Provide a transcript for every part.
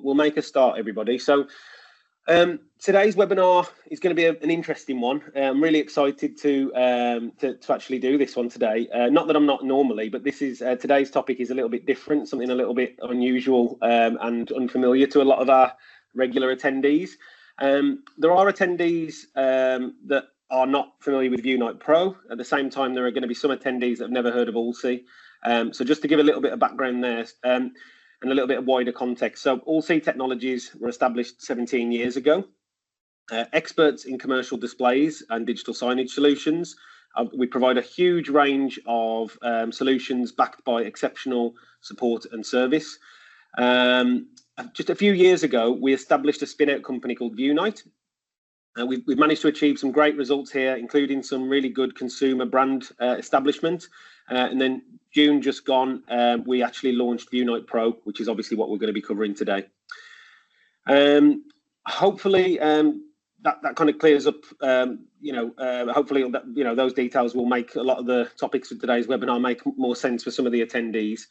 we'll make a start, everybody. So today's webinar is going to be an interesting one. I'm really excited to actually do this one today. Not that I'm not normally, but this is today's topic is a little bit different, something a little bit unusual and unfamiliar to a lot of our regular attendees. There are attendees that are not familiar with Vieunite Pro. At the same time, there are going to be some attendees that have never heard of AllSee. So just to give a little bit of background there, and a little bit of wider context. So AllSee Technologies were established 17 years ago. Experts in commercial displays and digital signage solutions. We provide a huge range of solutions backed by exceptional support and service. Just a few years ago, we established a spin-out company called Vieunite. We've managed to achieve some great results here, including some really good consumer brand establishment. And then June just gone, we actually launched Vieunite Pro, which is obviously what we're going to be covering today. Hopefully that kind of clears up, hopefully those details will make a lot of the topics of today's webinar make more sense for some of the attendees.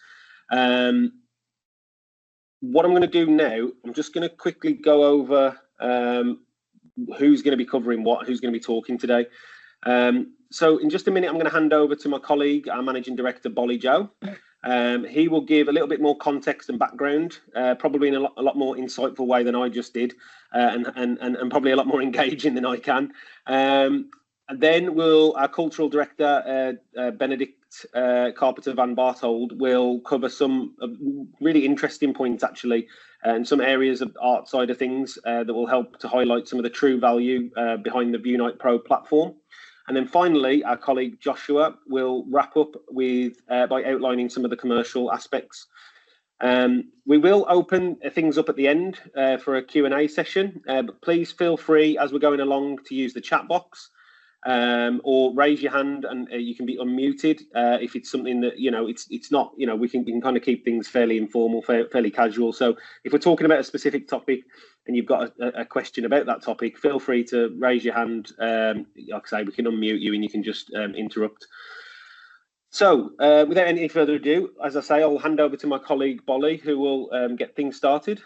What I'm going to do now, I'm just going to quickly go over who's going to be covering what, who's going to be talking today. So in just a minute, I'm going to hand over to my colleague, our Managing Director, Baoli Zhao. He will give a little bit more context and background, probably in a lot more insightful way than I just did, and probably a lot more engaging than I can. And then our Cultural Director, Benedict Carpenter van Barthold, will cover some really interesting points, actually, and some areas of art side of things that will help to highlight some of the true value behind the Vieunite Pro platform. And then finally, our colleague Joshua will wrap up with by outlining some of the commercial aspects. We will open things up at the end for a Q&A session, but please feel free as we're going along to use the chat box or raise your hand, and you can be unmuted if it's something that it's not, we can kind of keep things fairly informal, fairly casual. So if we're talking about a specific topic and you've got a question about that topic, feel free to raise your hand. Like I say, we can unmute you and you can just interrupt. So without any further ado, as I say, I'll hand over to my colleague Baoli, who will get things started.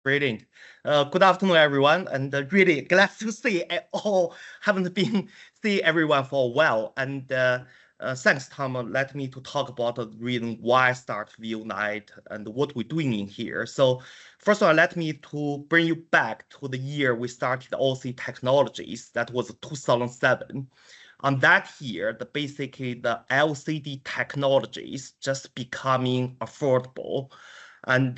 Brilliant. Good afternoon, everyone, and really glad to see all. Haven't been see everyone for a while, and thanks, Tom. Let me to talk about the reason why I start Vieunite and what we're doing in here. So first of all, let me to bring you back to the year we started AllSee Technologies. That was 2007. On that year, basically the LCD technologies just becoming affordable, and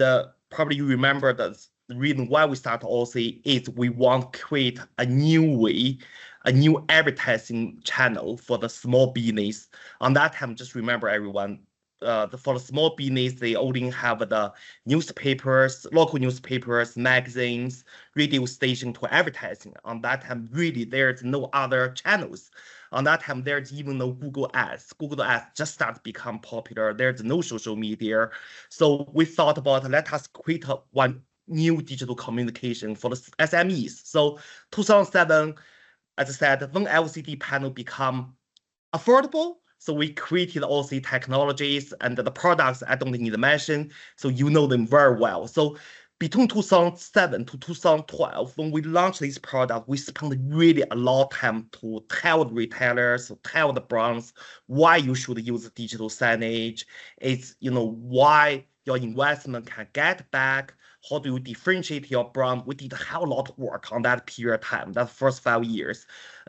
probably you remember that. The reason why we start AllSee is we want to create a new way, a new advertising channel for the small business. On that time, just remember everyone, for the small business, they only have the newspapers, local newspapers, magazines, radio station to advertising. On that time, really, there's no other channels. On that time, there's even no Google Ads. Google Ads just started to become popular. There's no social media. So we thought about, let us create one new digital communication for the SMEs. So 2007, as I said, when LCD panel become affordable, so we created AllSee Technologies, and the products I don't need to mention, so you know them very well. So between 2007 to 2012, when we launched this product, we spent really a lot of time to tell the retailers, tell the brands why you should use digital signage. It's why your investment can get back. How do you differentiate your brand? We did a hell of a lot of work on that period of time, that first 5 years.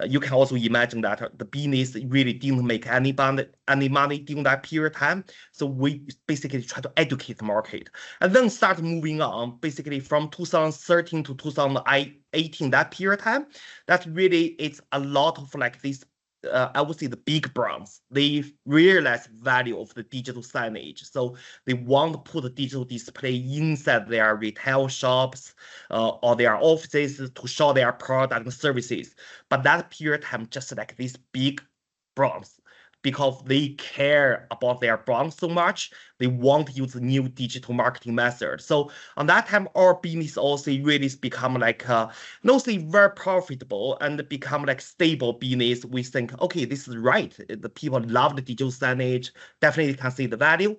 You can also imagine that the business really didn't make any money during that period of time. So we basically try to educate the market and then start moving on. Basically from 2013 to 2018, that period of time, that really it's a lot of like this. I would say the big brands, they realize value of the digital signage. So they want to put a digital display inside their retail shops or their offices to show their product and services. But that period of time, just like these big brands, because they care about their brand so much, they want to use a new digital marketing method. So on that time, our business also really become like not say very profitable and become like stable business. We think, okay, this is right. The people love the digital signage, definitely can see the value.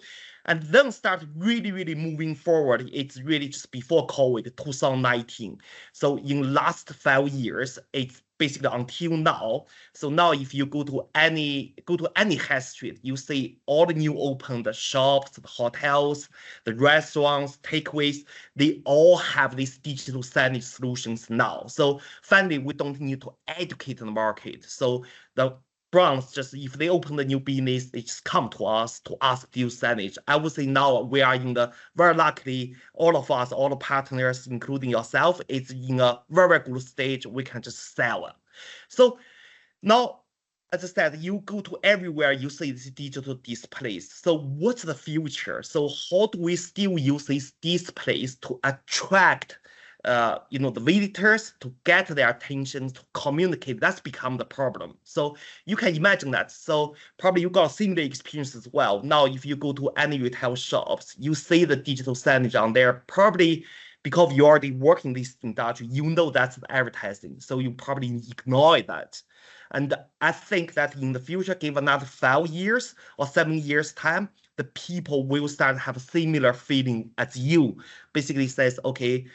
And then start really moving forward. It's really just before COVID, 2019. So in last 5 years, it's basically until now. So now if you go to any high street, you see all the new open, the shops, the hotels, the restaurants, takeaways, they all have these digital signage solutions now. So finally, we don't need to educate the market. So the brands, just if they open the new business, they just come to us to ask to use signage. I would say now we are in the very luckily, all of us, all the partners, including yourself, it's in a very good stage. We can just sell it. So now, as I said, you go to everywhere, you see these digital displays. So what's the future? So how do we still use these displays to attract the visitors, to get their attention, to communicate? That's become the problem. So you can imagine that. So probably you got similar experience as well. Now, if you go to any retail shops, you see the digital signage on there, probably because you already work in this industry, you know that's the advertising. So you probably ignore that. And I think that in the future, give another 5 years or 7 years time, the people will start to have a similar feeling as you. Basically says, okay,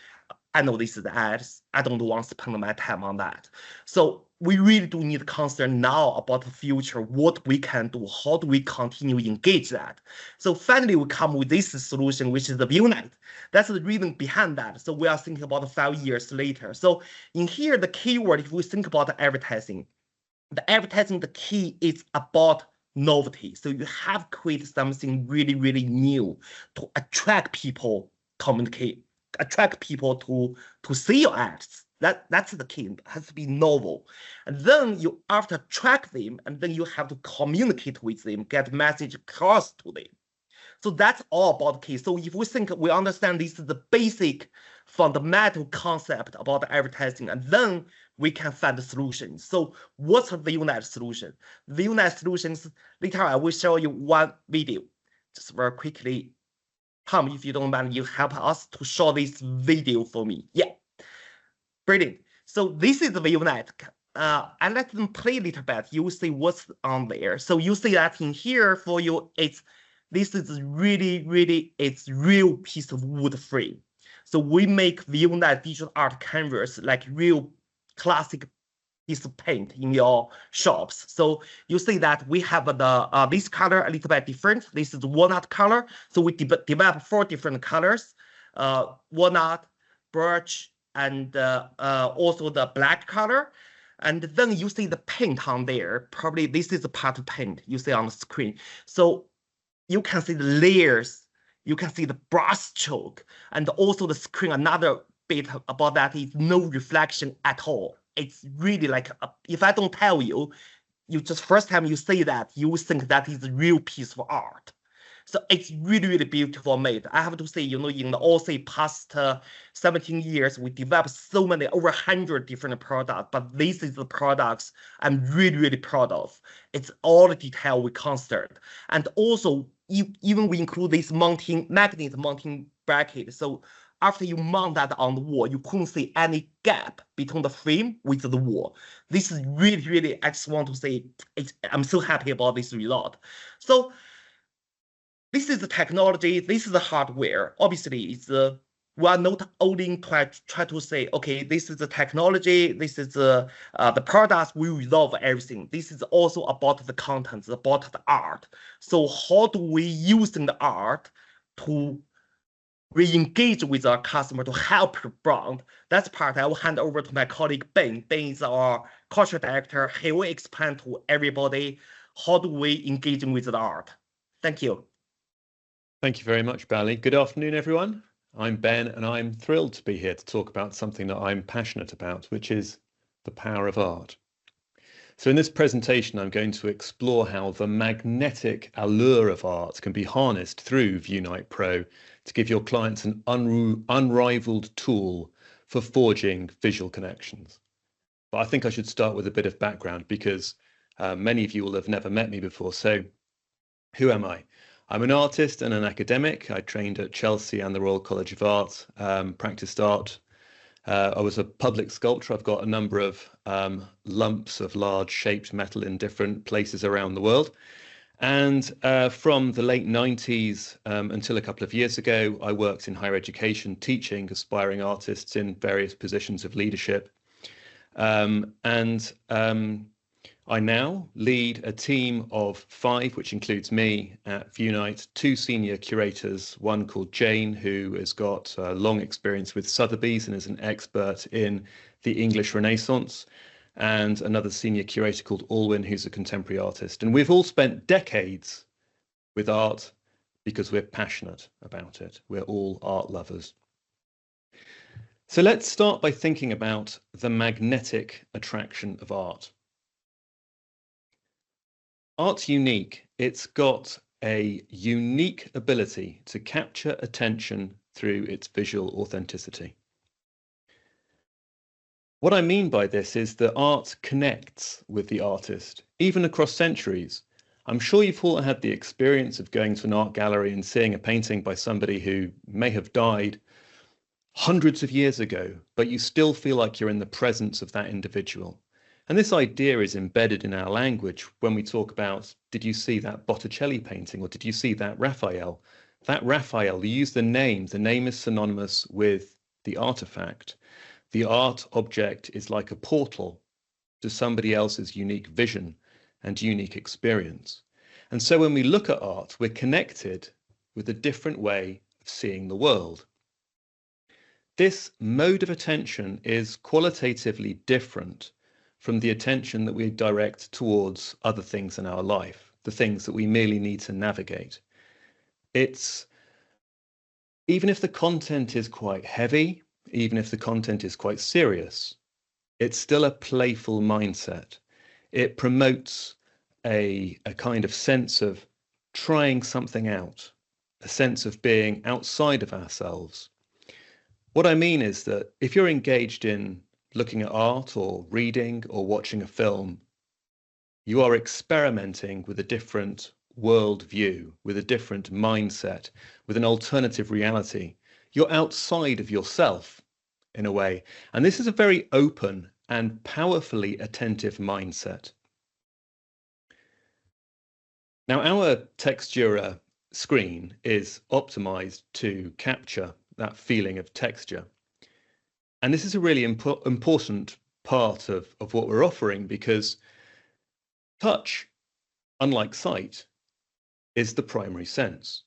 I know this is ads. I don't want to spend my time on that. So we really do need concern now about the future, what we can do, how do we continue engage that. So finally, we come with this solution, which is the Vieunite. That's the reason behind that. So we are thinking about 5 years later. So in here, the keyword, if we think about the advertising, the key is about novelty. So you have created something really new to attract people, communicate, attract people to see your ads. That's the key. It has to be novel. And then you after attract them, and then you have to communicate with them, get message across to them. So that's all about the key. So if we understand this is the basic fundamental concept about advertising, and then we can find the solution. So what's the Vieunite solution? Vieunite solutions, later I will show you one video, just very quickly. Tom, if you don't mind, you help us to show this video for me. Yeah, brilliant. So this is the Vieunite. I let them play a little bit. You will see what's on there. So you see that in here for you, this is really, it's real piece of wood frame. So we make Vieunite digital art canvas like real classic piece of paint in your shops. So you see that we have the this color a little bit different. This is walnut color. So we develop 4 different colors: walnut, birch, and also the black color. And then you see the paint on there. Probably this is a part of paint you see on the screen. So you can see the layers. You can see the brush stroke, and also the screen. Another bit about that is no reflection at all. It's really like, if I don't tell you, you just first time you see that, you will think that is a real piece of art. So it's really beautiful made. I have to say, in the also past 17 years, we developed so many, over 100 different products, but this is the products I'm really proud of. It's all the detail we considered. And also, even we include this magnet mounting bracket. So after you mount that on the wall, you couldn't see any gap between the frame with the wall. This is really, I just want to say, I'm so happy about this result. So this is the technology, this is the hardware. Obviously, it's we are not only try to say, okay, this is the technology, this is the products, we resolve everything. This is also about the content, about the art. So how do we use the art to re-engage with our customer, to help the brand? That's part I will hand over to my colleague Ben. Ben is our culture director. He will explain to everybody how do we engage with the art. Thank you. Thank you very much, Baoli. Good afternoon, everyone. I'm Ben, and I'm thrilled to be here to talk about something that I'm passionate about, which is the power of art. So in this presentation, I'm going to explore how the magnetic allure of art can be harnessed through Vieunite Pro to give your clients an unrivaled tool for forging visual connections. But I think I should start with a bit of background, because many of you will have never met me before. So who am I? I'm an artist and an academic. I trained at Chelsea and the Royal College of Art, practiced art. I was a public sculptor. I've got a number of lumps of large shaped metal in different places around the world. And from the late 90s until a couple of years ago, I worked in higher education, teaching aspiring artists in various positions of leadership. I now lead a team of 5, which includes me at Vieunite, 2 senior curators, one called Jane, who has got long experience with Sotheby's and is an expert in the English Renaissance, and another senior curator called Alwyn, who's a contemporary artist. And we've all spent decades with art because we're passionate about it. We're all art lovers. So let's start by thinking about the magnetic attraction of art. Art's unique. It's got a unique ability to capture attention through its visual authenticity. What I mean by this is that art connects with the artist, even across centuries. I'm sure you've all had the experience of going to an art gallery and seeing a painting by somebody who may have died hundreds of years ago, but you still feel like you're in the presence of that individual. And this idea is embedded in our language when we talk about, did you see that Botticelli painting, or did you see that Raphael? That Raphael, you use the name is synonymous with the artifact. The art object is like a portal to somebody else's unique vision and unique experience. And so when we look at art, we're connected with a different way of seeing the world. This mode of attention is qualitatively different from the attention that we direct towards other things in our life, the things that we merely need to navigate. It's, even if the content is quite heavy, even if the content is quite serious, it's still a playful mindset. It promotes a kind of sense of trying something out, a sense of being outside of ourselves. What I mean is that if you're engaged in looking at art or reading or watching a film, you are experimenting with a different worldview, with a different mindset, with an alternative reality. You're outside of yourself in a way. And this is a very open and powerfully attentive mindset. Now, our Textura screen is optimized to capture that feeling of texture. And this is a really important part of what we're offering, because touch, unlike sight, is the primary sense.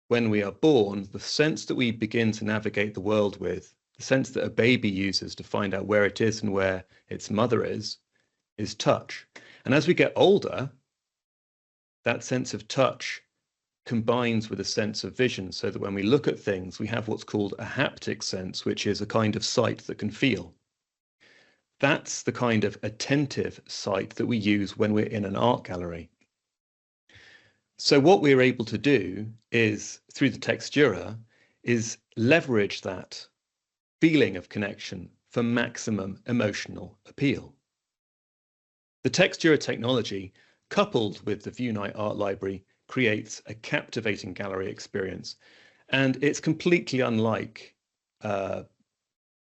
When we are born, the sense that we begin to navigate the world with, the sense that a baby uses to find out where it is and where its mother is touch. And as we get older, that sense of touch combines with a sense of vision, so that when we look at things, we have what's called a haptic sense, which is a kind of sight that can feel. That's the kind of attentive sight that we use when we're in an art gallery. So what we're able to do is, through the Textura, is leverage that feeling of connection for maximum emotional appeal. The Textura technology, coupled with the Vieunite Art Library, creates a captivating gallery experience. And it's completely unlike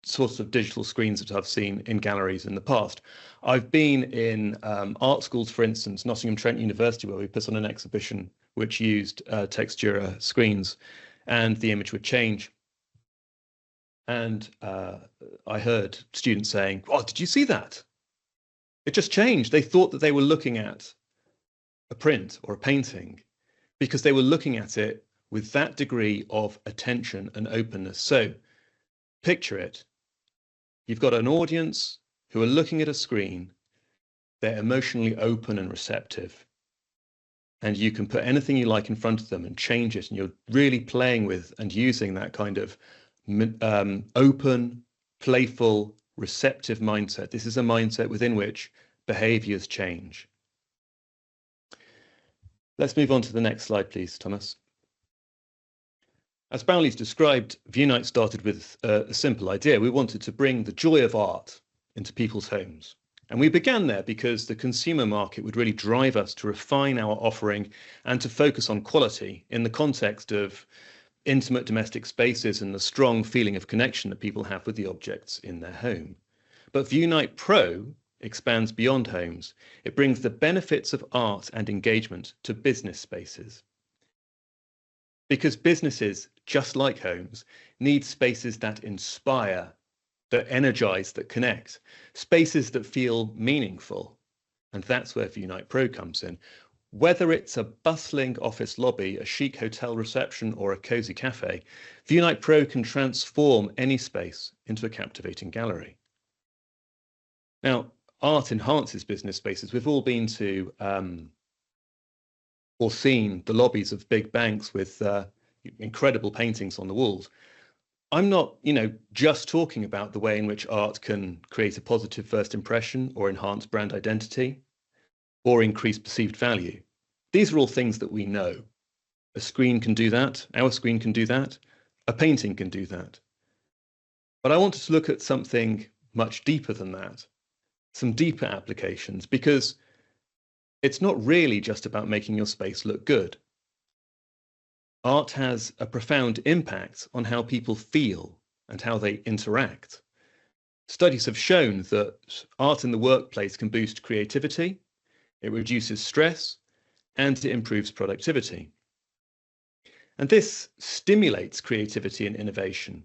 sorts of digital screens that I've seen in galleries in the past. I've been in art schools, for instance, Nottingham Trent University, where we put on an exhibition which used Textura screens, and the image would change. And I heard students saying, "Oh, did you see that? It just changed." They thought that they were looking at a print or a painting, because they were looking at it with that degree of attention and openness. So picture it. You've got an audience who are looking at a screen. They're emotionally open and receptive. And you can put anything you like in front of them and change it. And you're really playing with and using that kind of open, playful, receptive mindset. This is a mindset within which behaviors change. Let's move on to the next slide, please, Thomas. As Baoli's described, Vieunite started with a simple idea. We wanted to bring the joy of art into people's homes. And we began there because the consumer market would really drive us to refine our offering and to focus on quality in the context of intimate domestic spaces and the strong feeling of connection that people have with the objects in their home. But Vieunite Pro expands beyond homes. It brings the benefits of art and engagement to business spaces. Because businesses, just like homes, need spaces that inspire, that energize, that connect, spaces that feel meaningful. And that's where Vieunite Pro comes in. Whether it's a bustling office lobby, a chic hotel reception, or a cozy cafe, Vieunite Pro can transform any space into a captivating gallery. Now, art enhances business spaces. We've all been to or seen the lobbies of big banks with incredible paintings on the walls. I'm not, just talking about the way in which art can create a positive first impression or enhance brand identity or increase perceived value. These are all things that we know. A screen can do that. Our screen can do that. A painting can do that. But I wanted to look at something much deeper than that, some deeper applications, because it's not really just about making your space look good. Art has a profound impact on how people feel and how they interact. Studies have shown that art in the workplace can boost creativity, it reduces stress, and it improves productivity. And this stimulates creativity and innovation.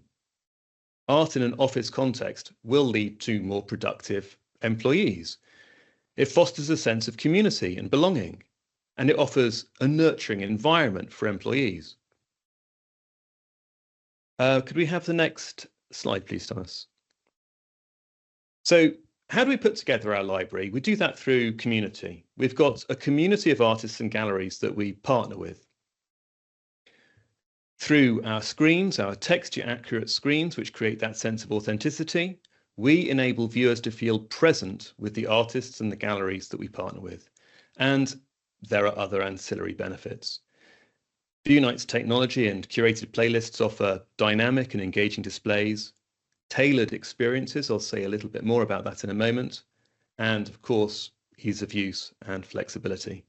Art in an office context will lead to more productive employees. It fosters a sense of community and belonging, and it offers a nurturing environment for employees. Could we have the next slide, please, Thomas? So how do we put together our library? We do that through community. We've got a community of artists and galleries that we partner with. Through our screens, our texture-accurate screens, which create that sense of authenticity, we enable viewers to feel present with the artists and the galleries that we partner with. And there are other ancillary benefits. Vieunite's technology and curated playlists offer dynamic and engaging displays, tailored experiences. I'll say a little bit more about that in a moment. And of course, ease of use and flexibility.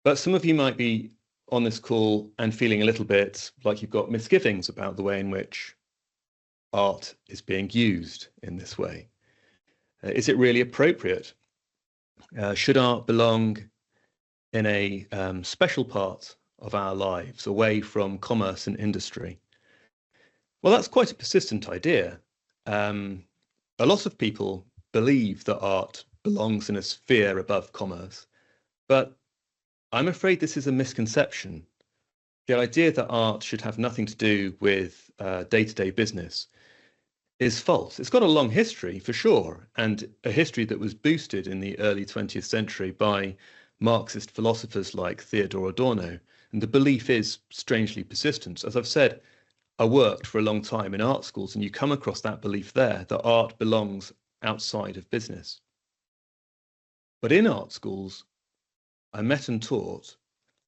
But some of you might be on this call and feeling a little bit like you've got misgivings about the way in which art is being used in this way. Is it really appropriate? Should art belong in a special part of our lives, away from commerce and industry? Well, that's quite a persistent idea. A lot of people believe that art belongs in a sphere above commerce, but I'm afraid this is a misconception. The idea that art should have nothing to do with day-to-day business is false. It's got a long history, for sure, and a history that was boosted in the early 20th century by Marxist philosophers like Theodor Adorno, and the belief is strangely persistent. As I've said, I worked for a long time in art schools, and you come across that belief there, that art belongs outside of business. But in art schools, I met and taught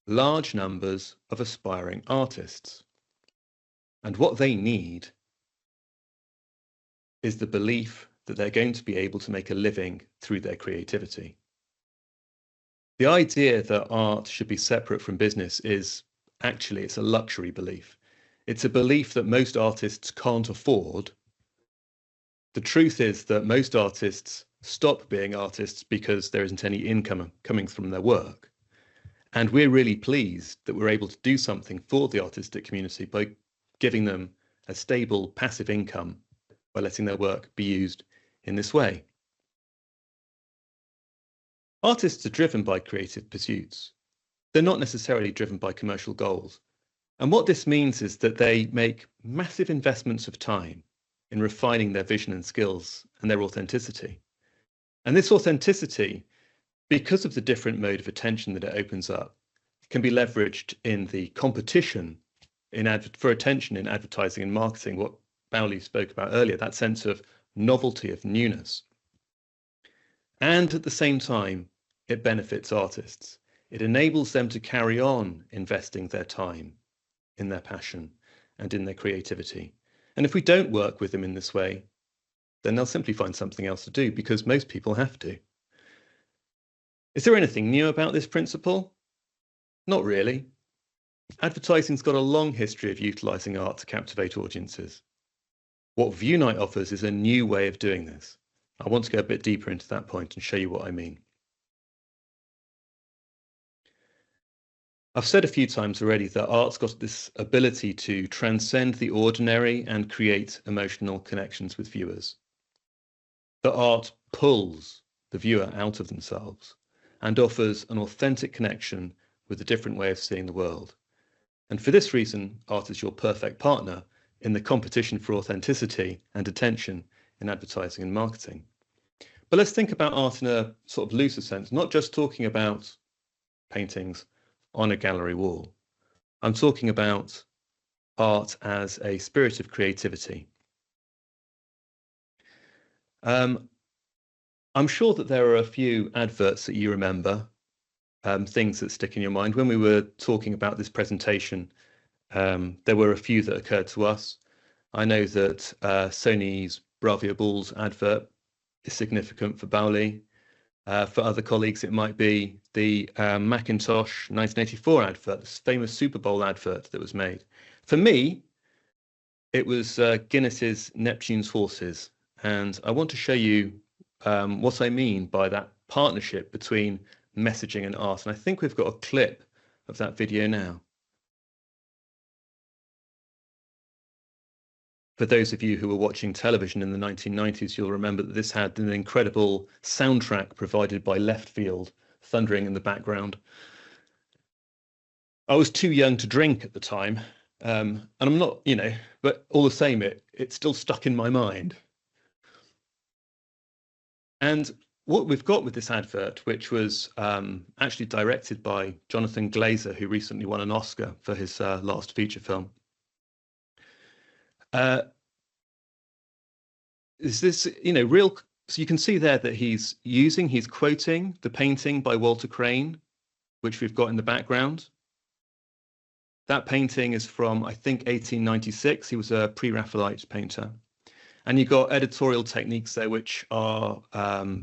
large numbers of aspiring artists. And what they need is the belief that they're going to be able to make a living through their creativity. The idea that art should be separate from business is actually, it's a luxury belief. It's a belief that most artists can't afford. The truth is that most artists stop being artists because there isn't any income coming from their work. And we're really pleased that we're able to do something for the artistic community by giving them a stable passive income by letting their work be used in this way. Artists are driven by creative pursuits. They're not necessarily driven by commercial goals. And what this means is that they make massive investments of time in refining their vision and skills and their authenticity. And this authenticity, because of the different mode of attention that it opens up, can be leveraged in the competition for attention in advertising and marketing, what Baoli spoke about earlier, that sense of novelty, of newness. And at the same time, it benefits artists. It enables them to carry on investing their time in their passion and in their creativity. And if we don't work with them in this way, then they'll simply find something else to do, because most people have to. Is there anything new about this principle? Not really. Advertising's got a long history of utilising art to captivate audiences. What Vieunite offers is a new way of doing this. I want to go a bit deeper into that point and show you what I mean. I've said a few times already that art's got this ability to transcend the ordinary and create emotional connections with viewers. That art pulls the viewer out of themselves and offers an authentic connection with a different way of seeing the world. And for this reason, art is your perfect partner in the competition for authenticity and attention in advertising and marketing. But let's think about art in a sort of looser sense, not just talking about paintings on a gallery wall. I'm talking about art as a spirit of creativity. I'm sure that there are a few adverts that you remember, things that stick in your mind. When we were talking about this presentation, there were a few that occurred to us. I know that Sony's Bravia Balls advert is significant for Baoli. For other colleagues, it might be the Macintosh 1984 advert, this famous Super Bowl advert that was made. For me, it was Guinness's Neptune's Horses. And I want to show you what I mean by that partnership between messaging and art. And I think we've got a clip of that video now. For those of you who were watching television in the 1990s, you'll remember that this had an incredible soundtrack provided by Left Field, thundering in the background. I was too young to drink at the time, and I'm not, you know, but all the same, it's still stuck in my mind. And what we've got with this advert, which was actually directed by Jonathan Glazer, who recently won an Oscar for his last feature film, is this, you know, real? So you can see there that he's quoting the painting by Walter Crane, which we've got in the background. That painting is from, I think, 1896. He was a pre-Raphaelite painter. And you've got editorial techniques there, which are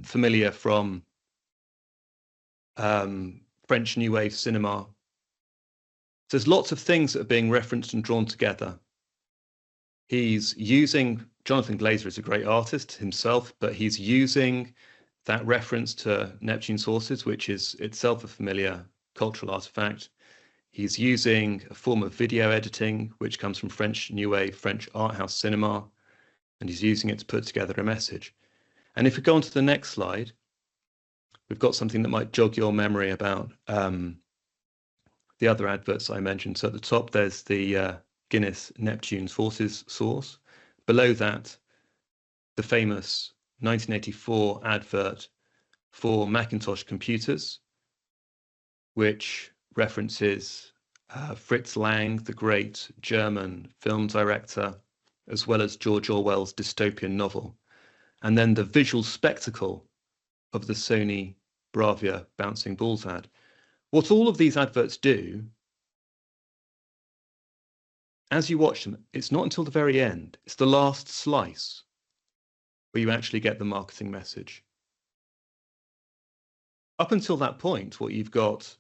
familiar from French New Wave cinema. So there's lots of things that are being referenced and drawn together. He's using, Jonathan Glazer is a great artist himself, but he's using that reference to Neptune's Horses, which is itself a familiar cultural artifact. He's using a form of video editing, which comes from French New Wave, French art house cinema, and he's using it to put together a message. And if we go on to the next slide, we've got something that might jog your memory about the other adverts I mentioned. So at the top, there's the Guinness Neptune's Horses source. Below that, the famous 1984 advert for Macintosh computers, which references Fritz Lang, the great German film director, as well as George Orwell's dystopian novel. And then the visual spectacle of the Sony Bravia bouncing balls ad. What all of these adverts do, as you watch them, it's not until the very end, it's the last slice where you actually get the marketing message. Up until that point, what you've got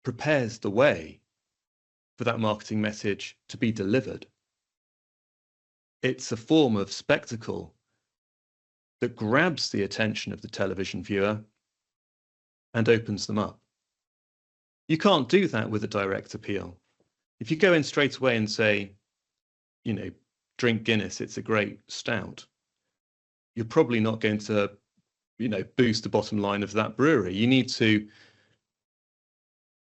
prepares the way for that marketing message to be delivered. It's a form of spectacle that grabs the attention of the television viewer and opens them up. You can't do that with a direct appeal. If you go in straight away and say, you know, drink Guinness, it's a great stout, you're probably not going to, you know, boost the bottom line of that brewery. You need to,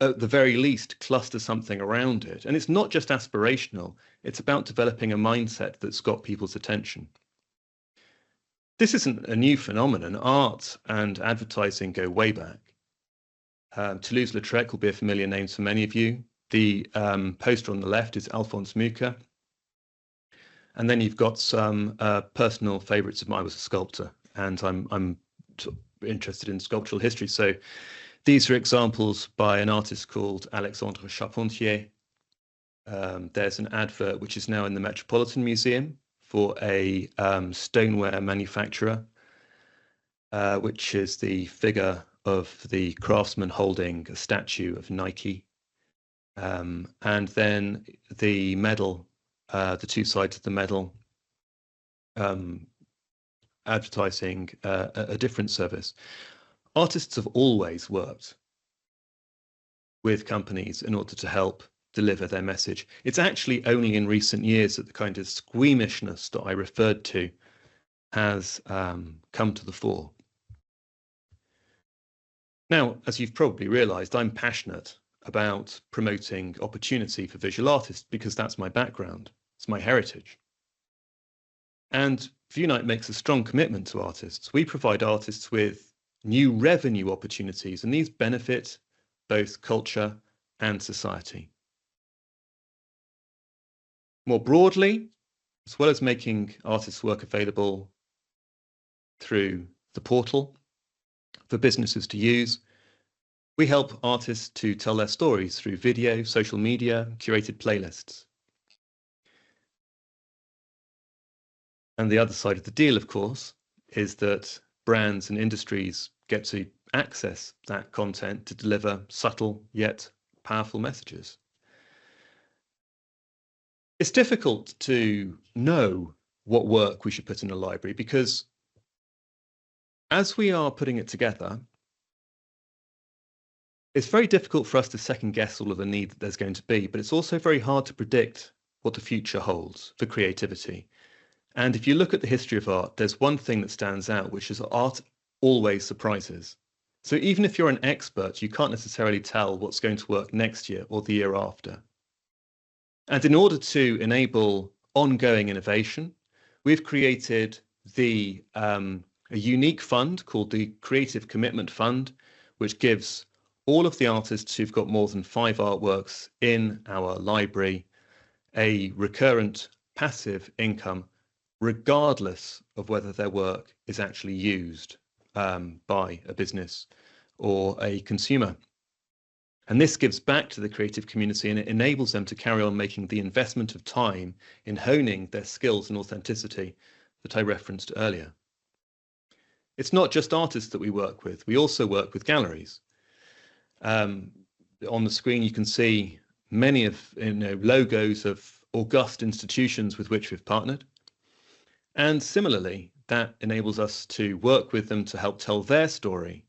at the very least, cluster something around it. And it's not just aspirational, it's about developing a mindset that's got people's attention. This isn't a new phenomenon. Art and advertising go way back. Toulouse-Lautrec will be a familiar name for many of you. The poster on the left is Alphonse Mucha. And then you've got some personal favorites of mine. I was a sculptor, and I'm interested in sculptural history. So these are examples by an artist called Alexandre Charpentier. There's an advert which is now in the Metropolitan Museum for a stoneware manufacturer, which is the figure of the craftsman holding a statue of Nike. And then the medal, the two sides of the medal, advertising a different service. Artists have always worked with companies in order to help deliver their message. It's actually only in recent years that the kind of squeamishness that I referred to has come to the fore. Now, as you've probably realized, I'm passionate about promoting opportunity for visual artists because that's my background, it's my heritage. And Vieunite makes a strong commitment to artists. We provide artists with new revenue opportunities, and these benefit both culture and society. More broadly, as well as making artists' work available through the portal for businesses to use, we help artists to tell their stories through video, social media, curated playlists. And the other side of the deal, of course, is that brands and industries get to access that content to deliver subtle yet powerful messages. It's difficult to know what work we should put in a library because as we are putting it together, it's very difficult for us to second guess all of the need that there's going to be, but it's also very hard to predict what the future holds for creativity. And if you look at the history of art, there's one thing that stands out, which is art always surprises. So even if you're an expert, you can't necessarily tell what's going to work next year or the year after. And in order to enable ongoing innovation, we've created a unique fund called the Creative Commitment Fund, which gives all of the artists who've got more than 5 artworks in our library a recurrent passive income, regardless of whether their work is actually used by a business or a consumer. And this gives back to the creative community, and it enables them to carry on making the investment of time in honing their skills and authenticity that I referenced earlier. It's not just artists that we work with. We also work with galleries. On the screen, you can see many of logos of august institutions with which we've partnered. And similarly, that enables us to work with them to help tell their story.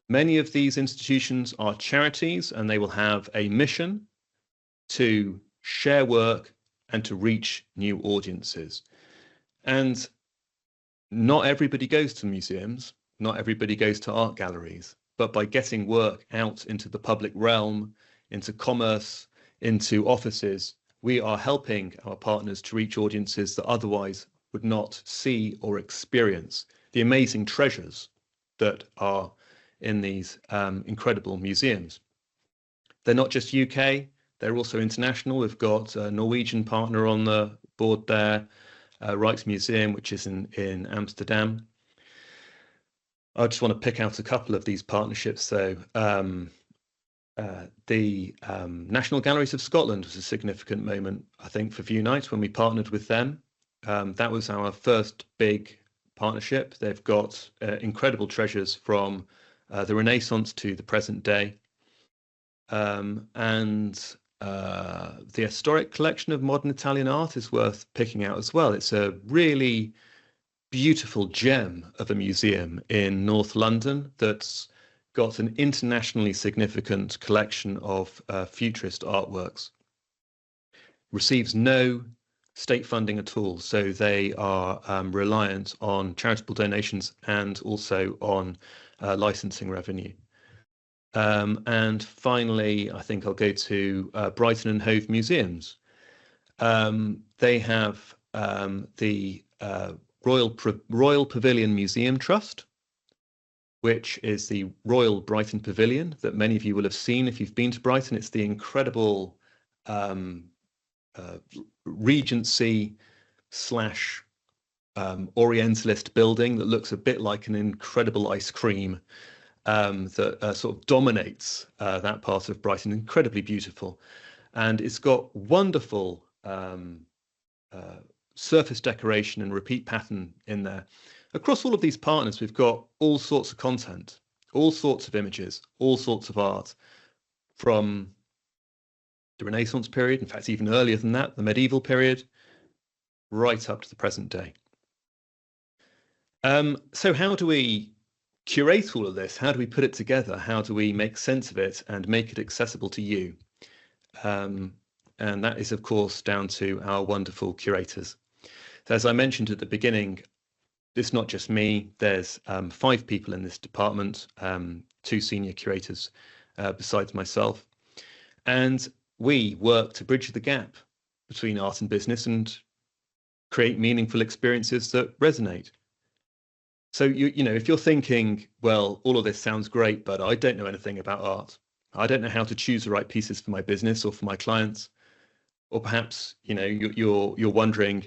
Many of these institutions are charities, and they will have a mission to share work and to reach new audiences. And not everybody goes to museums, not everybody goes to art galleries, but by getting work out into the public realm, into commerce, into offices, we are helping our partners to reach audiences that otherwise would not see or experience the amazing treasures that are in these incredible museums. They're not just UK, they're also international. We've got a Norwegian partner on the board there, Rijksmuseum, which is in Amsterdam. I just want to pick out a couple of these partnerships. So the National Galleries of Scotland was a significant moment, I think, for Vieunite when we partnered with them. That was our first big partnership. They've got incredible treasures from the Renaissance to the present day. And the historic collection of modern Italian art is worth picking out as well. It's a really beautiful gem of a museum in North London that's got an internationally significant collection of futurist artworks. Receives no state funding at all, so they are reliant on charitable donations and also on licensing revenue. And finally, I think I'll go to Brighton and Hove Museums. They have the Royal Pavilion Museum Trust, which is the Royal Brighton Pavilion that many of you will have seen if you've been to Brighton. It's the incredible Regency / Orientalist building that looks a bit like an incredible ice cream that sort of dominates that part of Brighton. Incredibly beautiful, and it's got wonderful surface decoration and repeat pattern in there. Across all of these partners, we've got all sorts of content, all sorts of images, all sorts of art from the Renaissance period, in fact, even earlier than that, the medieval period, right up to the present day. So how do we curate all of this? How do we put it together? How do we make sense of it and make it accessible to you? And that is, of course, down to our wonderful curators. So as I mentioned at the beginning, it's not just me. There's 5 people in this department, 2 senior curators besides myself. And we work to bridge the gap between art and business and create meaningful experiences that resonate. So, you know, if you're thinking, well, all of this sounds great, but I don't know anything about art. I don't know how to choose the right pieces for my business or for my clients. Or perhaps, you know, you're wondering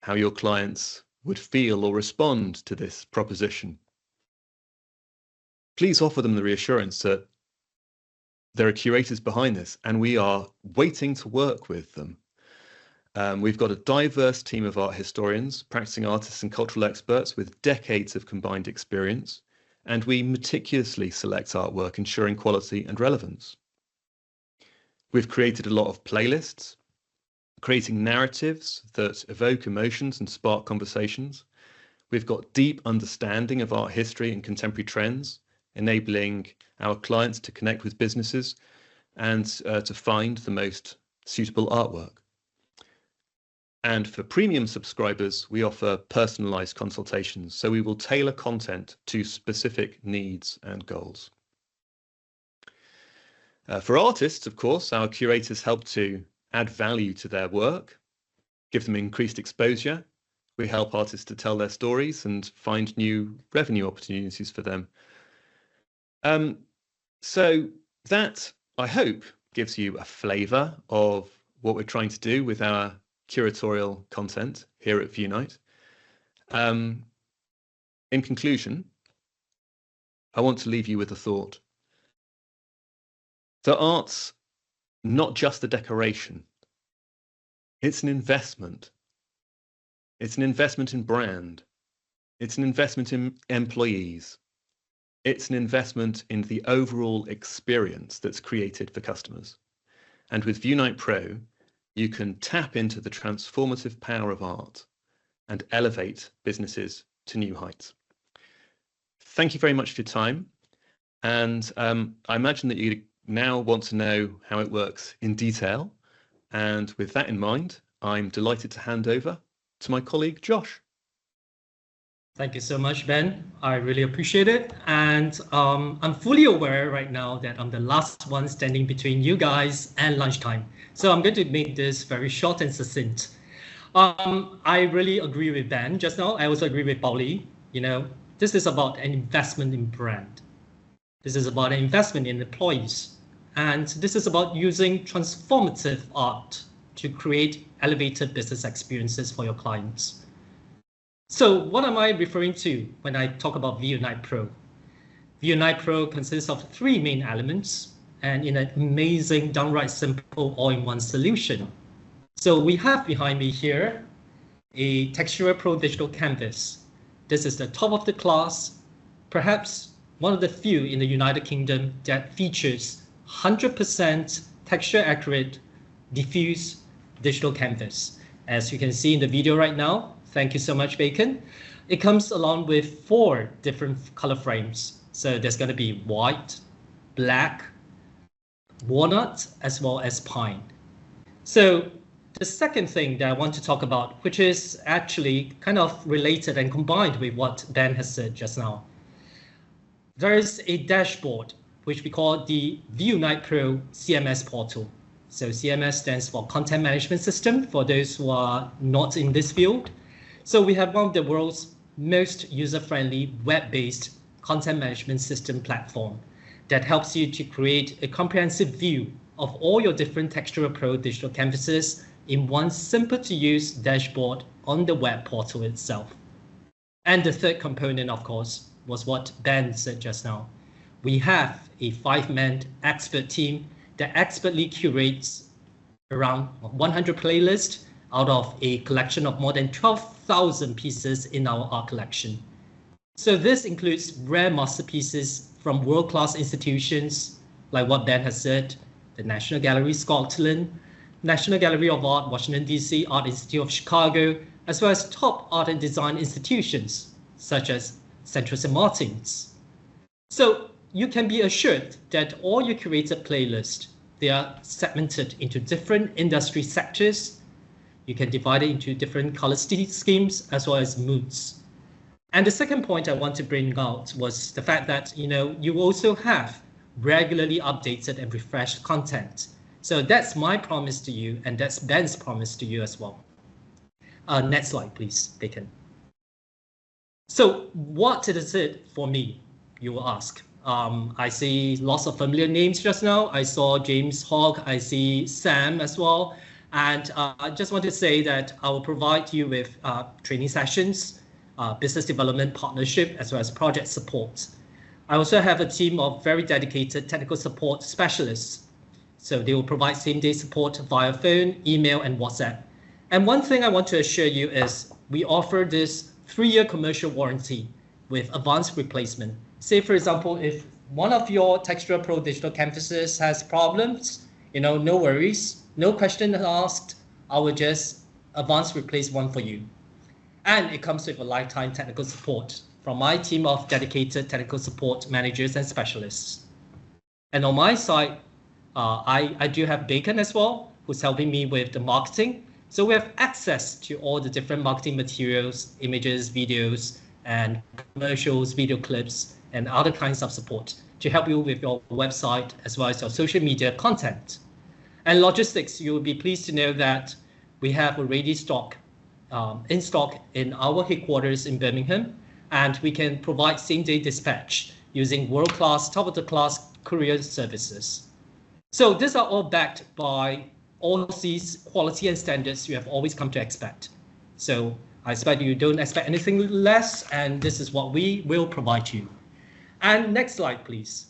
how your clients would feel or respond to this proposition. Please offer them the reassurance that there are curators behind this and we are waiting to work with them. We've got a diverse team of art historians, practicing artists and cultural experts with decades of combined experience, and we meticulously select artwork ensuring quality and relevance. We've created a lot of playlists, creating narratives that evoke emotions and spark conversations. We've got deep understanding of art history and contemporary trends, enabling our clients to connect with businesses and to find the most suitable artwork. And for premium subscribers, we offer personalized consultations, so we will tailor content to specific needs and goals. For artists, of course, our curators help to add value to their work, give them increased exposure. We help artists to tell their stories and find new revenue opportunities for them. So that, I hope, gives you a flavour of what we're trying to do with our curatorial content here at Vieunite. In conclusion, I want to leave you with a thought. So art's not just a decoration. It's an investment. It's an investment in brand. It's an investment in employees. It's an investment in the overall experience that's created for customers. And with Vieunite Pro, you can tap into the transformative power of art and elevate businesses to new heights. Thank you very much for your time. And I imagine that you now want to know how it works in detail. And with that in mind, I'm delighted to hand over to my colleague, Josh. Thank you so much, Ben. I really appreciate it. And I'm fully aware right now that I'm the last one standing between you guys and lunchtime. So I'm going to make this very short and succinct. I really agree with Ben just now. I also agree with Baoli. You know, this is about an investment in brand. This is about an investment in employees. And this is about using transformative art to create elevated business experiences for your clients. So what am I referring to when I talk about Vieunite Pro? Vieunite Pro consists of 3 main elements and in an amazing, downright simple all-in-one solution. So we have behind me here a Textura Pro Digital Canvas. This is the top of the class, perhaps one of the few in the United Kingdom that features 100% texture accurate, diffuse digital canvas. As you can see in the video right now, thank you so much, Bacon. It comes along with 4 different color frames. So there's going to be white, black, walnut, as well as pine. So the second thing that I want to talk about, which is actually kind of related and combined with what Ben has said just now. There is a dashboard, which we call the Vieunite Pro CMS portal. So CMS stands for Content Management System for those who are not in this field. So we have one of the world's most user-friendly web-based content management system platform that helps you to create a comprehensive view of all your different Textura Pro digital canvases in one simple-to-use dashboard on the web portal itself. And the third component, of course, was what Ben said just now. We have a 5-man expert team that expertly curates around 100 playlists out of a collection of more than 12,000 pieces in our art collection. So this includes rare masterpieces from world-class institutions, like what Ben has said, the National Gallery Scotland, National Gallery of Art, Washington, D.C., Art Institute of Chicago, as well as top art and design institutions, such as centers and martins. So you can be assured that all your curated playlists, they are segmented into different industry sectors. You can divide it into different color schemes as well as moods. And the second point I want to bring out was the fact that, you also have regularly updated and refreshed content. So that's my promise to you, and that's Ben's promise to you as well. Next slide, please, Bacon. So what is it for me, you will ask? I see lots of familiar names just now. I saw James Hogg, I see Sam as well. And I just want to say that I will provide you with training sessions, business development partnership, as well as project support. I also have a team of very dedicated technical support specialists. So they will provide same-day support via phone, email, and WhatsApp. And one thing I want to assure you is we offer this 3-year commercial warranty with advanced replacement. Say, for example, if one of your Textura Pro Digital Canvases has problems, no worries, no question asked. I will just advance replace one for you. And it comes with a lifetime technical support from my team of dedicated technical support managers and specialists. And on my side, I do have Bacon as well, who's helping me with the marketing. So we have access to all the different marketing materials, images, videos, and commercials, video clips, and other kinds of support to help you with your website as well as your social media content. And logistics, you will be pleased to know that we have already in stock in our headquarters in Birmingham, and we can provide same-day dispatch using world-class, top-of-the-class courier services. So these are all backed by all these quality and standards you have always come to expect. So I expect you don't expect anything less, and this is what we will provide you. And next slide, please.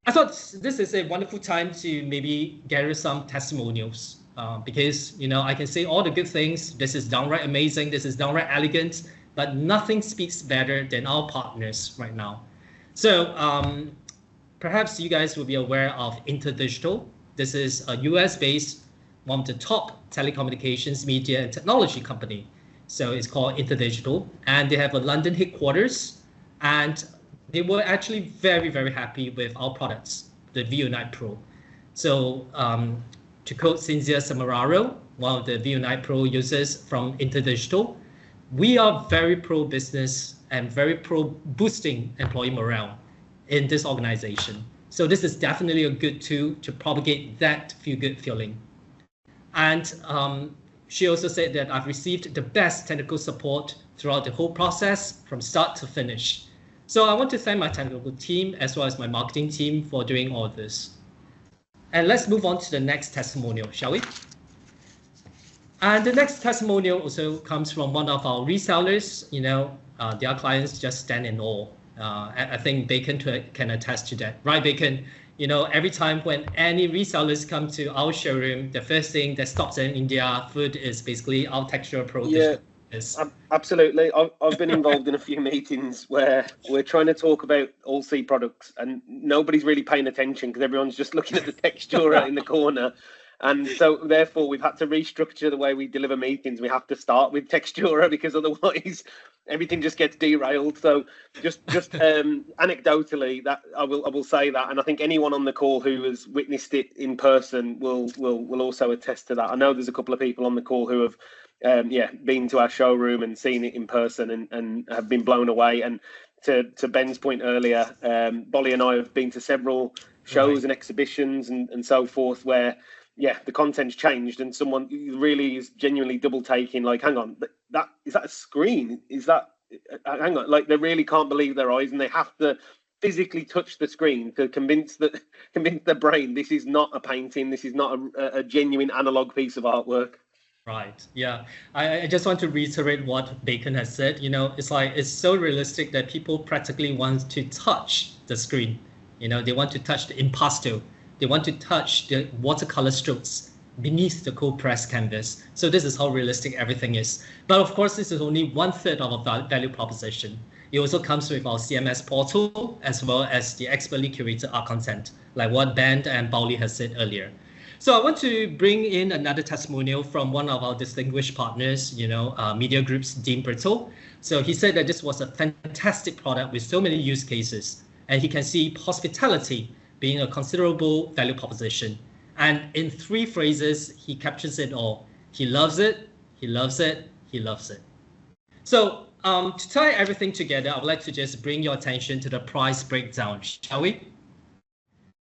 I thought this is a wonderful time to maybe gather some testimonials because, I can say all the good things. This is downright amazing. This is downright elegant, but nothing speaks better than our partners right now. So perhaps you guys will be aware of InterDigital. This is a US-based, one of the top telecommunications, media, and technology company. So it's called InterDigital, and they have a London headquarters, and they were actually very, very happy with our products, the Vieunite Pro. So to quote Cynthia Samararo, one of the Vieunite Pro users from InterDigital, we are very pro-business and very pro-boosting employee morale in this organization. So this is definitely a good tool to propagate that feel-good feeling. And she also said that I've received the best technical support throughout the whole process from start to finish. So I want to thank my technical team as well as my marketing team for doing all this. And let's move on to the next testimonial, shall we? And the next testimonial also comes from one of our resellers. Their clients just stand in awe. I think Bacon can attest to that, right, Bacon? Every time when any resellers come to our showroom, the first thing that stops in India food is basically our Textura Pro. Yeah, absolutely. I've been involved in a few meetings where we're trying to talk about all C products and nobody's really paying attention because everyone's just looking at the Textura in the corner. And so therefore we've had to restructure the way we deliver meetings. We have to start with Textura because otherwise everything just gets derailed. So just anecdotally, that I will say that, and I think anyone on the call who has witnessed it in person will also attest to that. I know there's a couple of people on the call who have been to our showroom and seen it in person and have been blown away. And to Ben's point earlier, Baoli and I have been to several shows and exhibitions and so forth where the content's changed and someone really is genuinely double taking, like, hang on, is that a screen? Is that, hang on, like they really can't believe their eyes and they have to physically touch the screen to convince their brain this is not a painting, this is not a genuine analog piece of artwork. Right. Yeah. I just want to reiterate what Bacon has said. It's so realistic that people practically want to touch the screen. They want to touch the impasto. They want to touch the watercolor strokes beneath the cold press canvas. So this is how realistic everything is. But of course, this is only 1/3 of our value proposition. It also comes with our CMS portal, as well as the expertly curated art content, like what Ben and Baoli has said earlier. So I want to bring in another testimonial from one of our distinguished partners, Media Group's Dean Brittle. So he said that this was a fantastic product with so many use cases, and he can see hospitality being a considerable value proposition. And in 3 phrases, he captures it all. He loves it, he loves it, he loves it. So to tie everything together, I would like to just bring your attention to the price breakdown, shall we?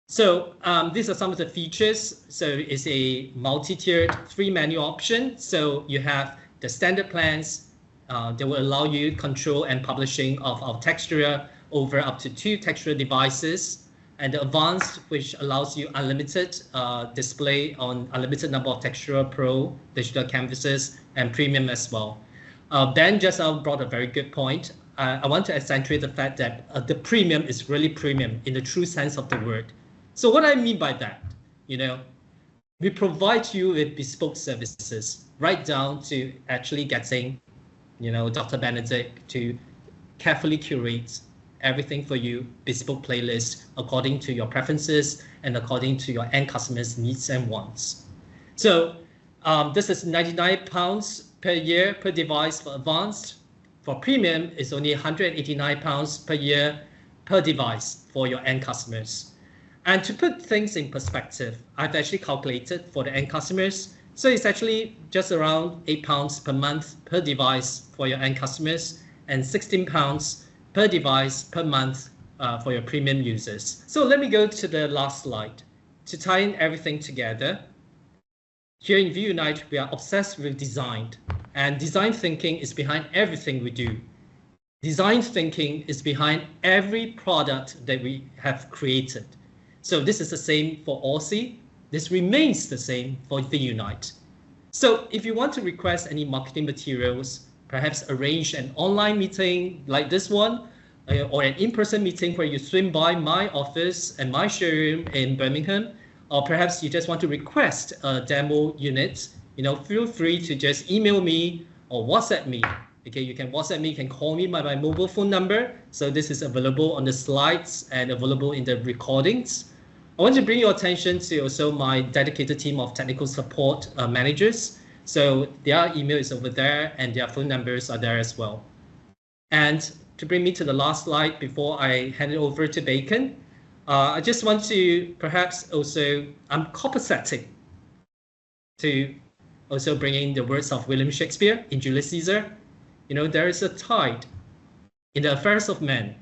So these are some of the features. So it's a multi-tiered 3-menu option. So you have the standard plans that will allow you control and publishing of our Textura over up to 2 Textura devices, and the advanced, which allows you unlimited display on unlimited number of Textura Pro digital canvases, and premium as well. Ben just brought a very good point. I want to accentuate the fact that the premium is really premium in the true sense of the word. So what I mean by that, we provide you with bespoke services, right down to actually getting, Dr. Benedict to carefully curate everything for you, bespoke playlist according to your preferences and according to your end customers' needs and wants. So this is £99 per year per device for advanced. For premium, it's only £189 per year per device for your end customers. And to put things in perspective, I've actually calculated for the end customers. So it's actually just around £8 per month per device for your end customers, and £16 per device per month for your premium users. So let me go to the last slide. To tie in everything together, here in Vieunite, we are obsessed with design, and design thinking is behind everything we do. Design thinking is behind every product that we have created. So this is the same for Aussie. This remains the same for Vieunite. So if you want to request any marketing materials, perhaps arrange an online meeting like this one, or an in-person meeting where you swim by my office and my showroom in Birmingham, or perhaps you just want to request a demo unit, feel free to just email me or WhatsApp me. Okay, you can WhatsApp me, you can call me by my mobile phone number. So this is available on the slides and available in the recordings. I want to bring your attention to also my dedicated team of technical support managers. So their email is over there and their phone numbers are there as well. And to bring me to the last slide before I hand it over to Bacon, I just want to perhaps also, I'm copacetic to also bring in the words of William Shakespeare in Julius Caesar. There is a tide in the affairs of men,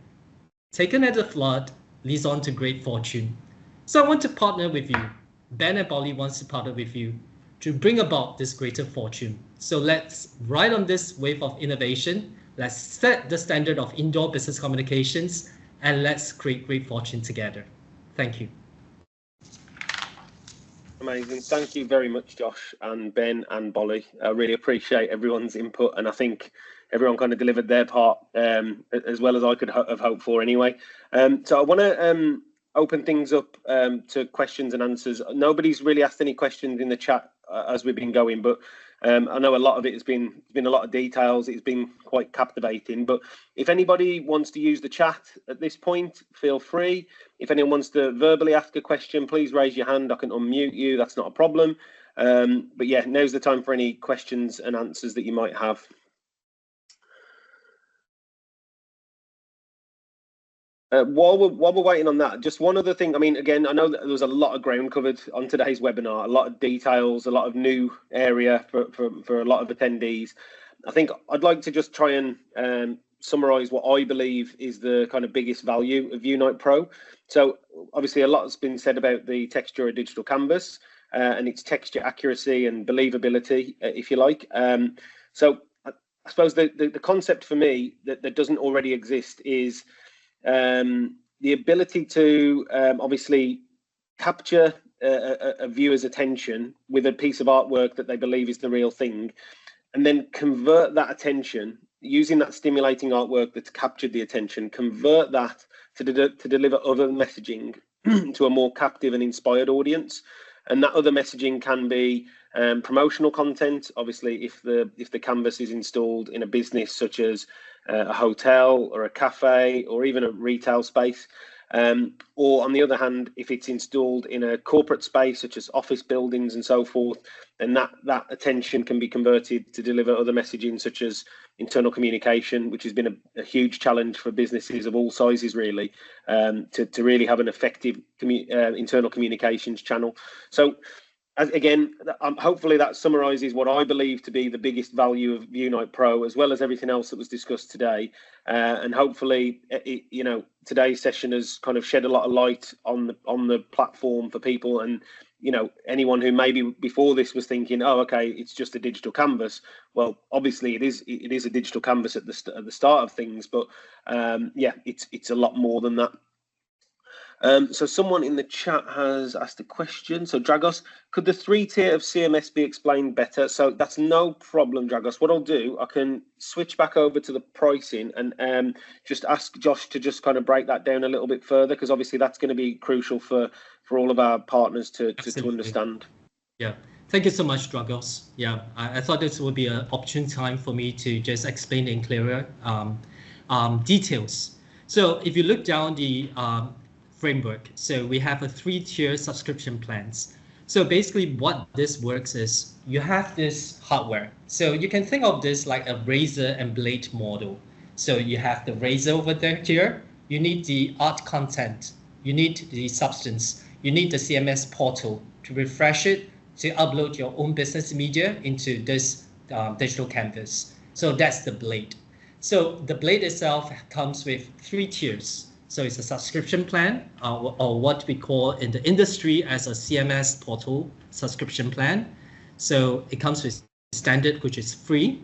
taken at the flood, leads on to great fortune. So I want to partner with you. Ben and Baoli wants to partner with you to bring about this greater fortune. So let's ride on this wave of innovation. Let's set the standard of indoor business communications, and let's create great fortune together. Thank you. Amazing. Thank you very much, Josh and Ben and Baoli. I really appreciate everyone's input, and I think everyone kind of delivered their part as well as I could have hoped for anyway. So I want to open things up to questions and answers. Nobody's really asked any questions in the chat as we've been going, but I know a lot of it has been a lot of details. It's been quite captivating, but if anybody wants to use the chat at this point, feel free. If anyone wants to verbally ask a question, please raise your hand. I can unmute you. That's not a problem. But yeah, now's the time for any questions and answers that you might have. While we're waiting on that, just one other thing. I mean, again, I know that there was a lot of ground covered on today's webinar, a lot of details, a lot of new area for a lot of attendees. I think I'd like to just try and summarize what I believe is the kind of biggest value of Vieunite Pro. So obviously a lot has been said about the Textura Digital Canvas and its texture accuracy and believability, if you like. So I suppose the concept for me that doesn't already exist is the ability to obviously capture a viewer's attention with a piece of artwork that they believe is the real thing, and then convert that attention using that stimulating artwork that's captured the attention, convert that to deliver other messaging to a more captive and inspired audience. And that other messaging can be promotional content. Obviously, if the canvas is installed in a business such as a hotel or a cafe or even a retail space, Or on the other hand, if it's installed in a corporate space such as office buildings and so forth, then that attention can be converted to deliver other messaging such as internal communication, which has been a huge challenge for businesses of all sizes, really, to really have an effective internal communications channel. So again, hopefully that summarizes what I believe to be the biggest value of Vieunite Pro, as well as everything else that was discussed today. And hopefully, today's session has kind of shed a lot of light on the platform for people. And, anyone who maybe before this was thinking, oh, okay, it's just a digital canvas. Well, obviously it is a digital canvas at the start of things, but it's a lot more than that. So someone in the chat has asked a question. So Dragos, could the 3-tier of CMS be explained better? So that's no problem, Dragos. What I'll do, I can switch back over to the pricing and just ask Josh to just kind of break that down a little bit further, because obviously that's going to be crucial for all of our partners to understand. Yeah. Thank you so much, Dragos. Yeah, I thought this would be an opportune time for me to just explain in clearer details. So if you look down the framework, so we have a 3-tier subscription plans. So basically what this works is you have this hardware. So you can think of this like a razor and blade model. So you have the razor over there here, you need the art content, you need the substance, you need the CMS portal to refresh it, to upload your own business media into this digital canvas. So that's the blade. So the blade itself comes with 3 tiers. So it's a subscription plan, or what we call in the industry as a CMS portal subscription plan. So it comes with standard, which is free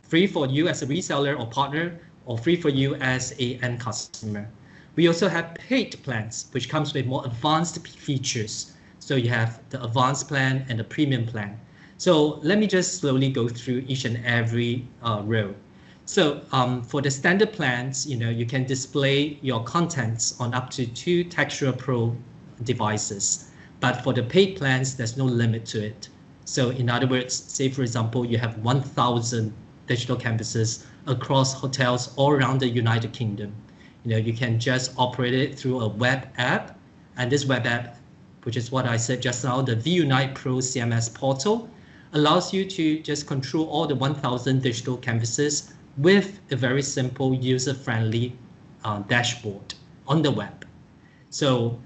for you as a reseller or partner, or free for you as a end customer. We also have paid plans, which comes with more advanced features. So you have the advanced plan and the premium plan. So let me just slowly go through each and every row. So for the standard plans, you can display your contents on up to 2 Textura Pro devices. But for the paid plans, there's no limit to it. So in other words, say, for example, you have 1,000 digital canvases across hotels all around the United Kingdom. You can just operate it through a web app. And this web app, which is what I said just now, the Vieunite Pro CMS portal, allows you to just control all the 1,000 digital canvases with a very simple user-friendly dashboard on the web. So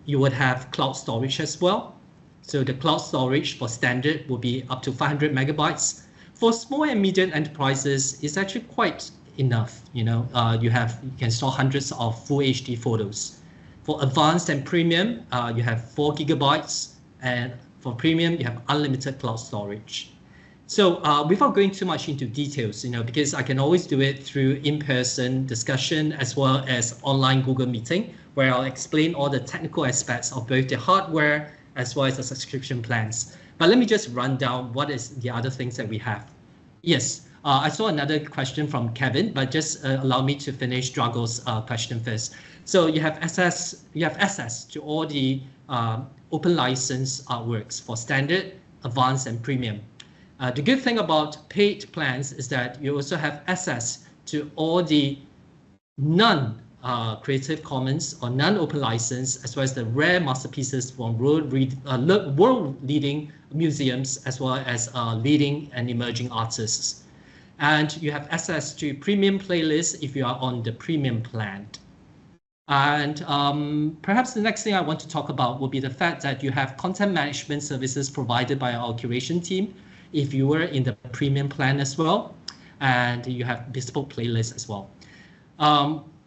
you would have cloud storage as well. So the cloud storage for standard will be up to 500 megabytes. For small and medium enterprises, it's actually quite enough. You can store hundreds of full HD photos. For advanced and premium, you have 4 gigabytes, and for premium, you have unlimited cloud storage. So without going too much into details, because I can always do it through in-person discussion as well as online Google meeting, where I'll explain all the technical aspects of both the hardware as well as the subscription plans. But let me just run down what is the other things that we have. Yes, I saw another question from Kevin, but just allow me to finish Drago's question first. So you have access to all the open license artworks for standard, advanced, and premium. The good thing about paid plans is that you also have access to all the non-Creative Commons or non-open license, as well as the rare masterpieces from world-leading museums, as well as leading and emerging artists. And you have access to premium playlists if you are on the premium plan. And perhaps the next thing I want to talk about will be the fact that you have content management services provided by our curation team if you were in the premium plan as well, and you have bespoke playlists as well.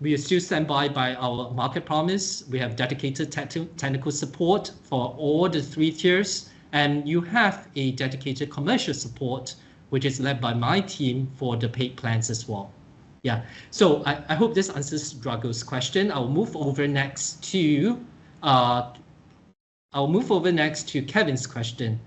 We are still stand by our market promise. We have dedicated technical support for all the 3 tiers, and you have a dedicated commercial support, which is led by my team for the paid plans as well. Yeah, so I hope this answers Drago's question. I'll move over next to Kevin's question.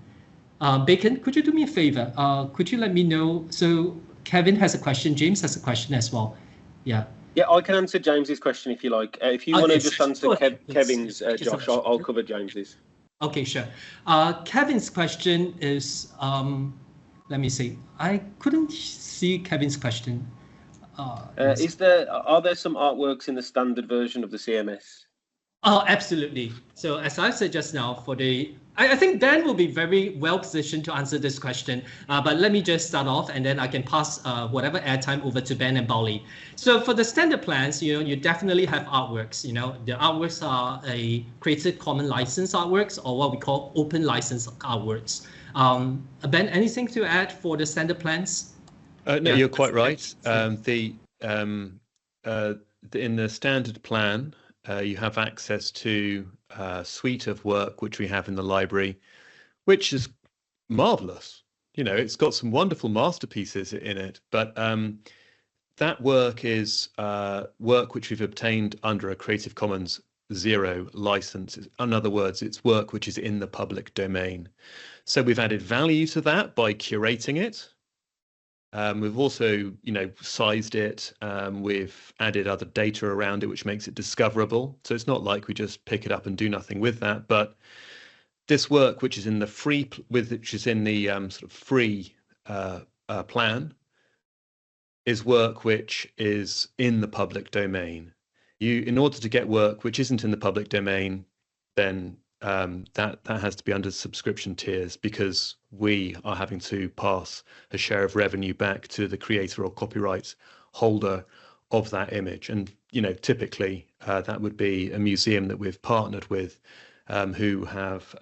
Bacon, could you do me a favor? Could you let me know? So Kevin has a question. James has a question as well. Yeah. Yeah, I can answer James's question if you like. If you want to just answer Kevin's, Josh, I'll cover James's. Okay, sure. Kevin's question is, let me see. I couldn't see Kevin's question. Are there some artworks in the standard version of the CMS? Oh, absolutely. So as I said just now, I think Dan will be very well positioned to answer this question. But let me just start off, and then I can pass whatever airtime over to Ben and Baoli. So for the standard plans, you definitely have artworks. The artworks are a Creative Commons license artworks, or what we call open license artworks. Ben, anything to add for the standard plans? No, you're quite right. In the standard plan, you have access to a suite of work which we have in the library, which is marvelous. It's got some wonderful masterpieces in it, but that work is work which we've obtained under a Creative Commons 0 license. In other words, it's work which is in the public domain. So we've added value to that by curating it. We've also, sized it. We've added other data around it, which makes it discoverable. So it's not like we just pick it up and do nothing with that. But this work, which is in the free, which is in the sort of free plan, is work which is in the public domain. In order to get work which isn't in the public domain, then that has to be under subscription tiers, because we are having to pass a share of revenue back to the creator or copyright holder of that image. And typically that would be a museum that we've partnered with, who have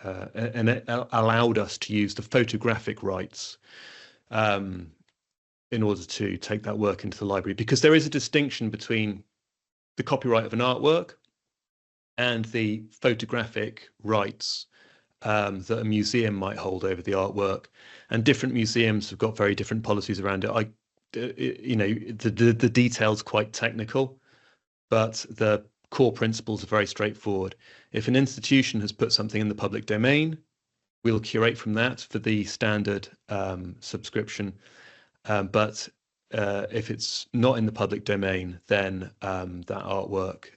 allowed us to use the photographic rights in order to take that work into the library, because there is a distinction between the copyright of an artwork and the photographic rights that a museum might hold over the artwork. And different museums have got very different policies around it. The detail's quite technical, but the core principles are very straightforward. If an institution has put something in the public domain, we'll curate from that for the standard subscription. But if it's not in the public domain, then that artwork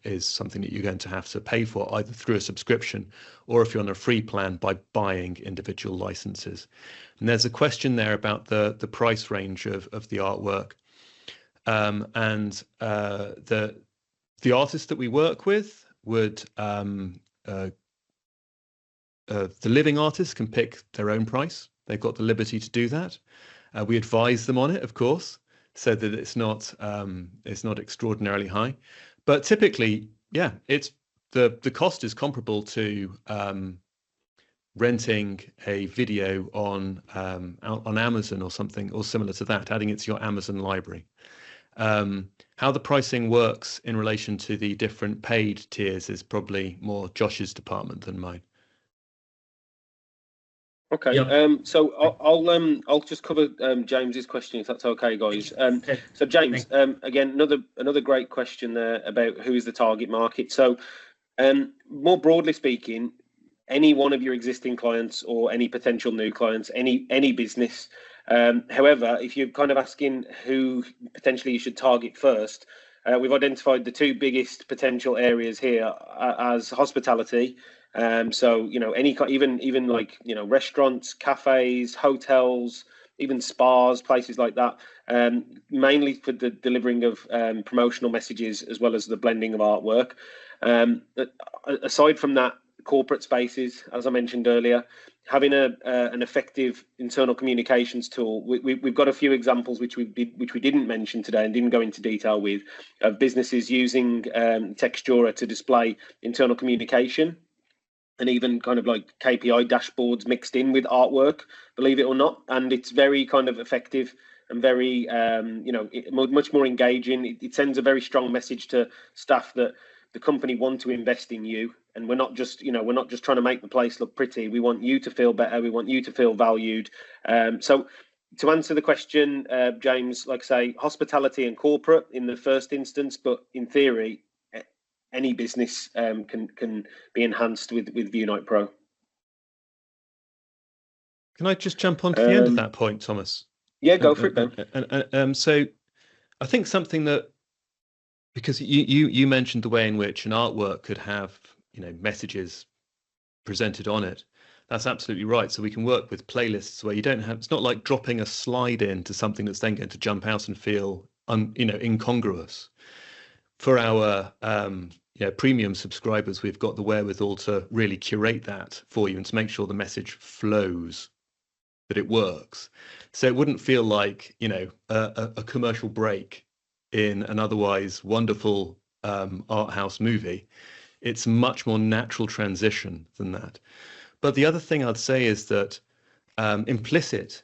is something that you're going to have to pay for, either through a subscription or, if you're on a free plan, by buying individual licenses. And there's a question there about the price range of the artwork. And the artists that we work with would, the living artists can pick their own price. They've got the liberty to do that. We advise them on it, of course, so that it's not extraordinarily high. But typically, yeah, it's the cost is comparable to renting a video on Amazon or something, or similar to that, adding it to your Amazon library. How the pricing works in relation to the different paid tiers is probably more Josh's department than mine. Okay, yep. So I'll just cover James's question, if that's okay, guys. So James, again, another great question there about who is the target market. So more broadly speaking, any one of your existing clients or any potential new clients, any business. However, if you're kind of asking who potentially you should target first, we've identified the two biggest potential areas here as hospitality. So even like restaurants, cafes, hotels, even spas, places like that, mainly for the delivering of promotional messages as well as the blending of artwork. Aside from that, corporate spaces, as I mentioned earlier, having an effective internal communications tool. We've got a few examples which we didn't mention today and didn't go into detail with, of businesses using Textura to display internal communication, and even kind of like KPI dashboards mixed in with artwork, believe it or not. And it's very kind of effective and very, much more engaging. It sends a very strong message to staff that the company want to invest in you. And we're not just trying to make the place look pretty. We want you to feel better. We want you to feel valued. So to answer the question, James, like I say, hospitality and corporate in the first instance, but in theory, any business can be enhanced with Vieunite Pro. Can I just jump on to the end of that point, Thomas? Yeah, go for it, Ben. So I think something that, because you mentioned the way in which an artwork could have messages presented on it. That's absolutely right. So we can work with playlists where you don't have, it's not like dropping a slide into something that's then going to jump out and feel incongruous. For our premium subscribers, we've got the wherewithal to really curate that for you and to make sure the message flows, that it works. So it wouldn't feel like, a commercial break in an otherwise wonderful art house movie. It's a much more natural transition than that. But the other thing I'd say is that implicit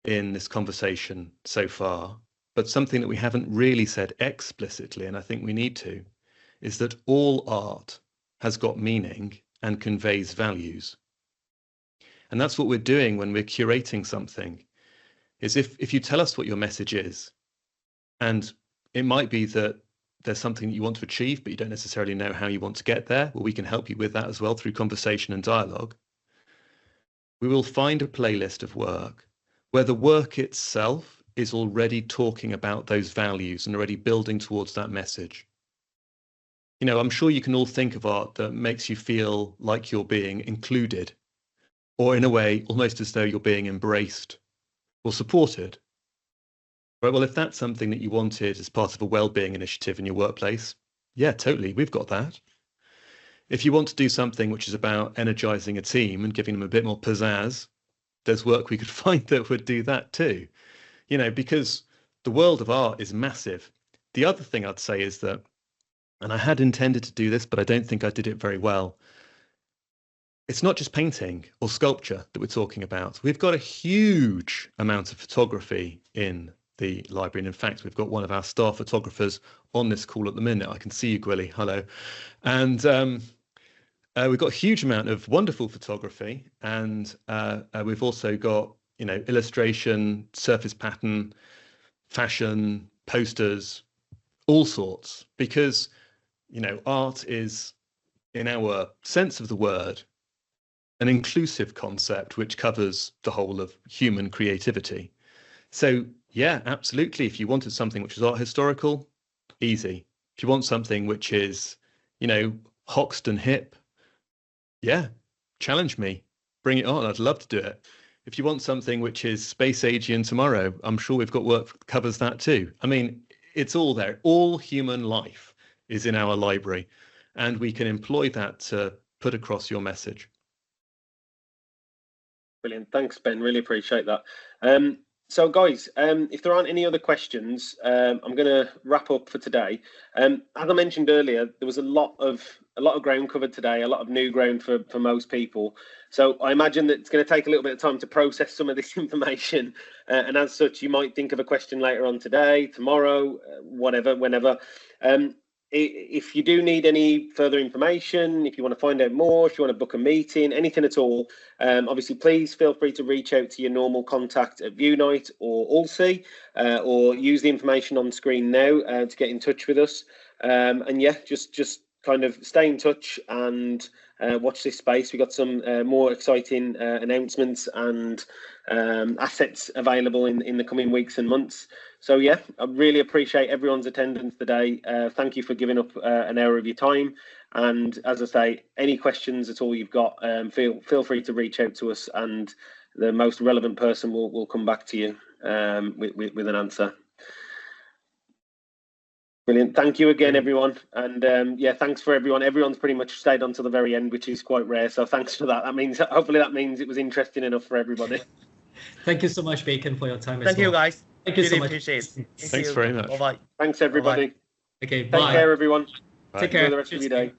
in this conversation so far, but something that we haven't really said explicitly, and I think we need to, is that all art has got meaning and conveys values. And that's what we're doing when we're curating something, is if you tell us what your message is, and it might be that there's something that you want to achieve, but you don't necessarily know how you want to get there, well, we can help you with that as well through conversation and dialogue. We will find a playlist of work where the work itself is already talking about those values and already building towards that message. I'm sure you can all think of art that makes you feel like you're being included, or in a way, almost as though you're being embraced or supported. Right, well, if that's something that you wanted as part of a well-being initiative in your workplace, yeah, totally, we've got that. If you want to do something which is about energizing a team and giving them a bit more pizzazz, there's work we could find that would do that too. Because the world of art is massive. The other thing I'd say is that, and I had intended to do this, but I don't think I did it very well, it's not just painting or sculpture that we're talking about. We've got a huge amount of photography in the library. And in fact, we've got one of our star photographers on this call at the minute. I can see you, Gwilly. Hello. And we've got a huge amount of wonderful photography. And we've also got, illustration, surface pattern, fashion, posters, all sorts. Because, art is, in our sense of the word, an inclusive concept which covers the whole of human creativity. So, yeah, absolutely. If you wanted something which is art historical, easy. If you want something which is, Hoxton hip, yeah, challenge me. Bring it on. I'd love to do it. If you want something which is space ageian tomorrow, I'm sure we've got work that covers that too. I mean, it's all there. All human life is in our library, and we can employ that to put across your message. Brilliant. Thanks, Ben. Really appreciate that. So, guys, if there aren't any other questions, I'm going to wrap up for today. As I mentioned earlier, there was a lot of ground covered today, a lot of new ground for most people. So I imagine that it's going to take a little bit of time to process some of this information. And as such, you might think of a question later on today, tomorrow, whatever, whenever. If you do need any further information, if you want to find out more, if you want to book a meeting, anything at all, obviously, please feel free to reach out to your normal contact at Vieunite or Allsea, or use the information on screen now to get in touch with us. And yeah, just kind of stay in touch and watch this space. We've got some more exciting announcements and assets available in the coming weeks and months. So yeah, I really appreciate everyone's attendance today. Thank you for giving up an hour of your time. And as I say, any questions at all you've got, feel free to reach out to us, and the most relevant person will come back to you with an answer. Brilliant. Thank you again, everyone. And yeah, thanks for everyone. Everyone's pretty much stayed on to the very end, which is quite rare. So thanks for that. Hopefully that means it was interesting enough for everybody. Thank you so much, Bacon, for your time as well. Thank you, guys. Thank you so Really much. appreciate it. Thanks very much. Bye-bye. Thanks, everybody. Okay, Take bye. care, everyone. Bye. Take care. Enjoy the rest of your day.